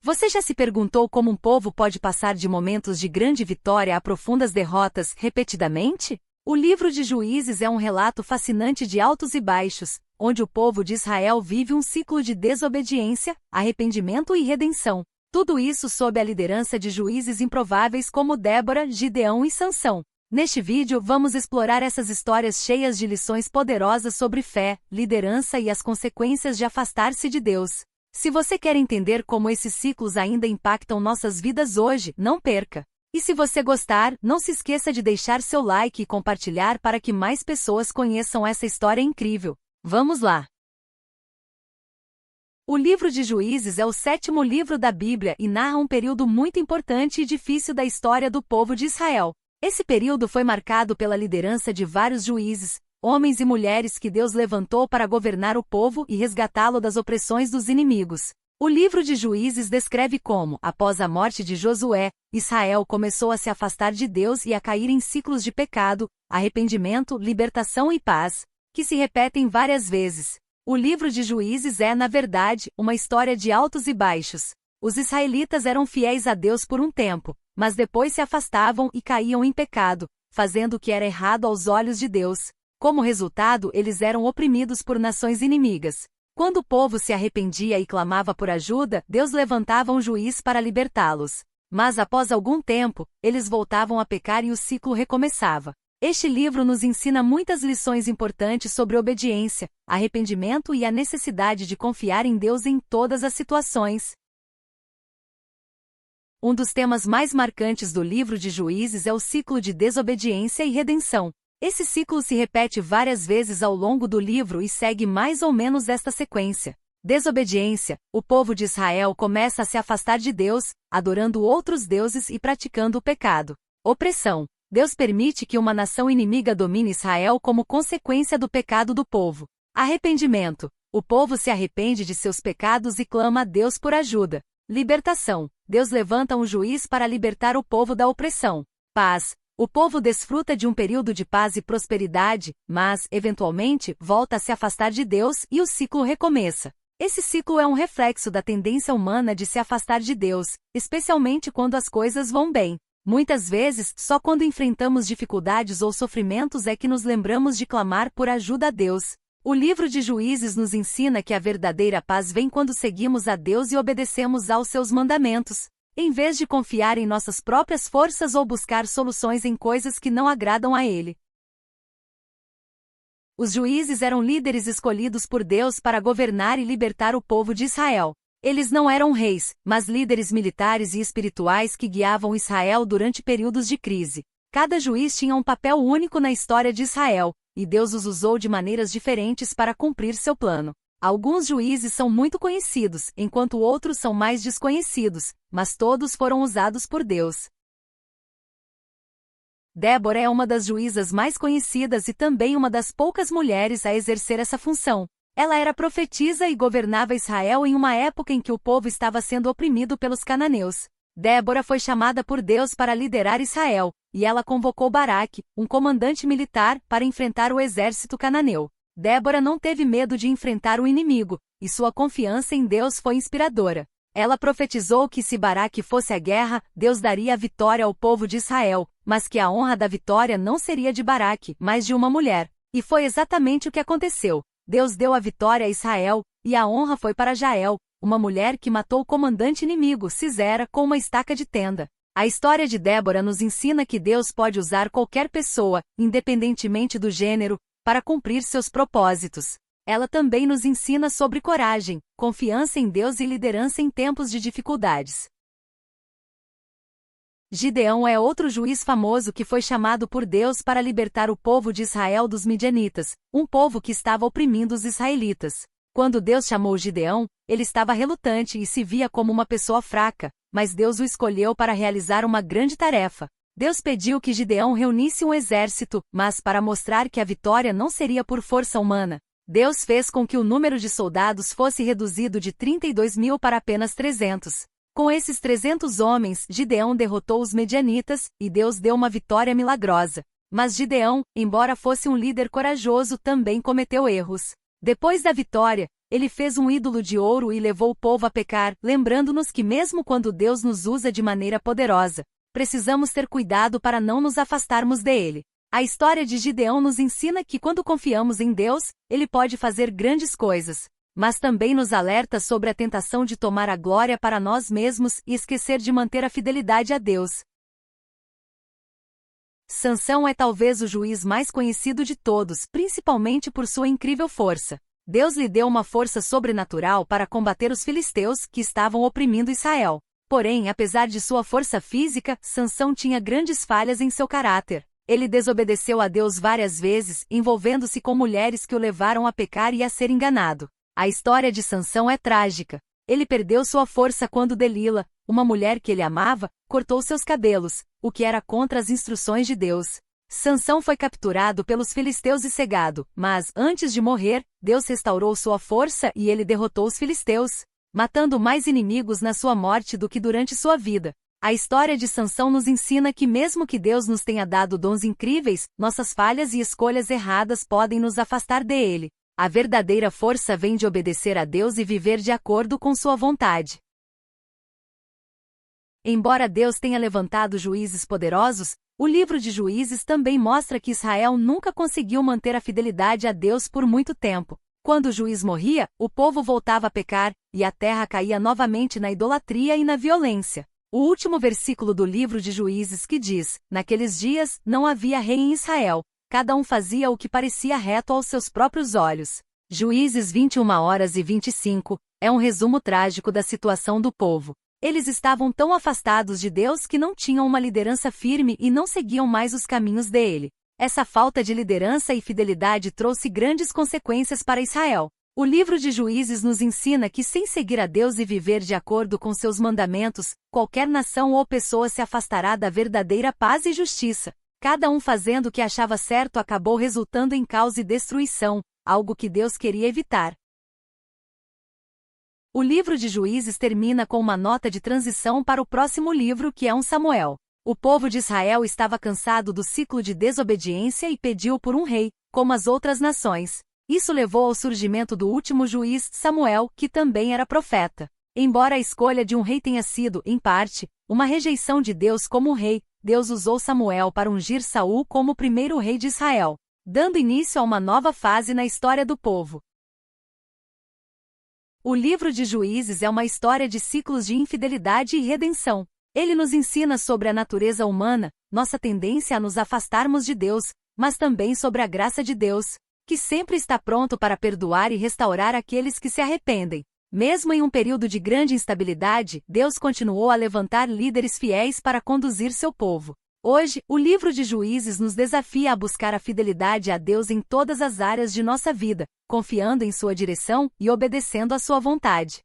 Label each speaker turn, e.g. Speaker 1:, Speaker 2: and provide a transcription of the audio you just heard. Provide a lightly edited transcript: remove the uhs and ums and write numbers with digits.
Speaker 1: Você já se perguntou como um povo pode passar de momentos de grande vitória a profundas derrotas repetidamente? O livro de Juízes é um relato fascinante de altos e baixos, onde o povo de Israel vive um ciclo de desobediência, arrependimento e redenção. Tudo isso sob a liderança de juízes improváveis como Débora, Gideão e Sansão. Neste vídeo vamos explorar essas histórias cheias de lições poderosas sobre fé, liderança e as consequências de afastar-se de Deus. Se você quer entender como esses ciclos ainda impactam nossas vidas hoje, não perca! E se você gostar, não se esqueça de deixar seu like e compartilhar para que mais pessoas conheçam essa história incrível. Vamos lá! O livro de Juízes é o 7º livro da Bíblia e narra um período muito importante e difícil da história do povo de Israel. Esse período foi marcado pela liderança de vários juízes, homens e mulheres que Deus levantou para governar o povo e resgatá-lo das opressões dos inimigos. O livro de Juízes descreve como, após a morte de Josué, Israel começou a se afastar de Deus e a cair em ciclos de pecado, arrependimento, libertação e paz, que se repetem várias vezes. O livro de Juízes é, na verdade, uma história de altos e baixos. Os israelitas eram fiéis a Deus por um tempo, mas depois se afastavam e caíam em pecado, fazendo o que era errado aos olhos de Deus. Como resultado, eles eram oprimidos por nações inimigas. Quando o povo se arrependia e clamava por ajuda, Deus levantava um juiz para libertá-los. Mas após algum tempo, eles voltavam a pecar e o ciclo recomeçava. Este livro nos ensina muitas lições importantes sobre obediência, arrependimento e a necessidade de confiar em Deus em todas as situações. Um dos temas mais marcantes do livro de Juízes é o ciclo de desobediência e redenção. Esse ciclo se repete várias vezes ao longo do livro e segue mais ou menos esta sequência. Desobediência: o povo de Israel começa a se afastar de Deus, adorando outros deuses e praticando o pecado. Opressão: Deus permite que uma nação inimiga domine Israel como consequência do pecado do povo. Arrependimento: o povo se arrepende de seus pecados e clama a Deus por ajuda. Libertação: Deus levanta um juiz para libertar o povo da opressão. Paz: o povo desfruta de um período de paz e prosperidade, mas, eventualmente, volta a se afastar de Deus e o ciclo recomeça. Esse ciclo é um reflexo da tendência humana de se afastar de Deus, especialmente quando as coisas vão bem. Muitas vezes, só quando enfrentamos dificuldades ou sofrimentos é que nos lembramos de clamar por ajuda a Deus. O livro de Juízes nos ensina que a verdadeira paz vem quando seguimos a Deus e obedecemos aos seus mandamentos, em vez de confiar em nossas próprias forças ou buscar soluções em coisas que não agradam a Ele. Os juízes eram líderes escolhidos por Deus para governar e libertar o povo de Israel. Eles não eram reis, mas líderes militares e espirituais que guiavam Israel durante períodos de crise. Cada juiz tinha um papel único na história de Israel, e Deus os usou de maneiras diferentes para cumprir seu plano. Alguns juízes são muito conhecidos, enquanto outros são mais desconhecidos, mas todos foram usados por Deus. Débora é uma das juízas mais conhecidas e também uma das poucas mulheres a exercer essa função. Ela era profetisa e governava Israel em uma época em que o povo estava sendo oprimido pelos cananeus. Débora foi chamada por Deus para liderar Israel, e ela convocou Baraque, um comandante militar, para enfrentar o exército cananeu. Débora não teve medo de enfrentar o inimigo, e sua confiança em Deus foi inspiradora. Ela profetizou que se Baraque fosse à guerra, Deus daria a vitória ao povo de Israel, mas que a honra da vitória não seria de Baraque, mas de uma mulher. E foi exatamente o que aconteceu. Deus deu a vitória a Israel, e a honra foi para Jael, uma mulher que matou o comandante inimigo, Sisera, com uma estaca de tenda. A história de Débora nos ensina que Deus pode usar qualquer pessoa, independentemente do gênero, para cumprir seus propósitos. Ela também nos ensina sobre coragem, confiança em Deus e liderança em tempos de dificuldades. Gideão é outro juiz famoso que foi chamado por Deus para libertar o povo de Israel dos midianitas, um povo que estava oprimindo os israelitas. Quando Deus chamou Gideão, ele estava relutante e se via como uma pessoa fraca, mas Deus o escolheu para realizar uma grande tarefa. Deus pediu que Gideão reunisse um exército, mas para mostrar que a vitória não seria por força humana, Deus fez com que o número de soldados fosse reduzido de 32.000 para apenas 300. Com esses 300 homens, Gideão derrotou os medianitas, e Deus deu uma vitória milagrosa. Mas Gideão, embora fosse um líder corajoso, também cometeu erros. Depois da vitória, ele fez um ídolo de ouro e levou o povo a pecar, lembrando-nos que mesmo quando Deus nos usa de maneira poderosa, precisamos ter cuidado para não nos afastarmos dele. A história de Gideão nos ensina que quando confiamos em Deus, ele pode fazer grandes coisas, mas também nos alerta sobre a tentação de tomar a glória para nós mesmos e esquecer de manter a fidelidade a Deus. Sansão é talvez o juiz mais conhecido de todos, principalmente por sua incrível força. Deus lhe deu uma força sobrenatural para combater os filisteus que estavam oprimindo Israel. Porém, apesar de sua força física, Sansão tinha grandes falhas em seu caráter. Ele desobedeceu a Deus várias vezes, envolvendo-se com mulheres que o levaram a pecar e a ser enganado. A história de Sansão é trágica. Ele perdeu sua força quando Delila, uma mulher que ele amava, cortou seus cabelos, o que era contra as instruções de Deus. Sansão foi capturado pelos filisteus e cegado, mas, antes de morrer, Deus restaurou sua força e ele derrotou os filisteus, matando mais inimigos na sua morte do que durante sua vida. A história de Sansão nos ensina que mesmo que Deus nos tenha dado dons incríveis, nossas falhas e escolhas erradas podem nos afastar dele. A verdadeira força vem de obedecer a Deus e viver de acordo com sua vontade. Embora Deus tenha levantado juízes poderosos, o livro de Juízes também mostra que Israel nunca conseguiu manter a fidelidade a Deus por muito tempo. Quando o juiz morria, o povo voltava a pecar, e a terra caía novamente na idolatria e na violência. O último versículo do livro de Juízes que diz: naqueles dias, não havia rei em Israel, cada um fazia o que parecia reto aos seus próprios olhos. Juízes 21h25, é um resumo trágico da situação do povo. Eles estavam tão afastados de Deus que não tinham uma liderança firme e não seguiam mais os caminhos dele. Essa falta de liderança e fidelidade trouxe grandes consequências para Israel. O livro de Juízes nos ensina que sem seguir a Deus e viver de acordo com seus mandamentos, qualquer nação ou pessoa se afastará da verdadeira paz e justiça. Cada um fazendo o que achava certo acabou resultando em caos e destruição, algo que Deus queria evitar. O livro de Juízes termina com uma nota de transição para o próximo livro, que é 1 Samuel. O povo de Israel estava cansado do ciclo de desobediência e pediu por um rei, como as outras nações. Isso levou ao surgimento do último juiz, Samuel, que também era profeta. Embora a escolha de um rei tenha sido, em parte, uma rejeição de Deus como rei, Deus usou Samuel para ungir Saul como o primeiro rei de Israel, dando início a uma nova fase na história do povo. O livro de Juízes é uma história de ciclos de infidelidade e redenção. Ele nos ensina sobre a natureza humana, nossa tendência a nos afastarmos de Deus, mas também sobre a graça de Deus, que sempre está pronto para perdoar e restaurar aqueles que se arrependem. Mesmo em um período de grande instabilidade, Deus continuou a levantar líderes fiéis para conduzir seu povo. Hoje, o livro de Juízes nos desafia a buscar a fidelidade a Deus em todas as áreas de nossa vida, confiando em sua direção e obedecendo à sua vontade.